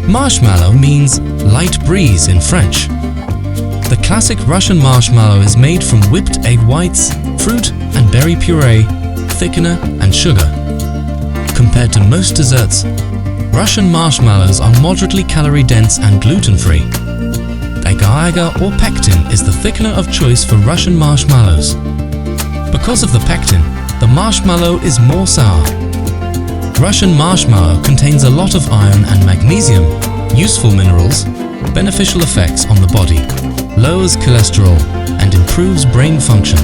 Marshmallow means light breeze in French. The classic Russian marshmallow is made from whipped egg whites, fruit and berry puree, thickener and sugar. Compared to most desserts, Russian marshmallows are moderately calorie-dense and gluten-free. Agar-agar or pectin is the thickener of choice for Russian marshmallows. Because of the pectin, the marshmallow is more sour. Russian marshmallow contains a lot of iron and magnesium, useful minerals, beneficial effects on the body, lowers cholesterol, and improves brain function.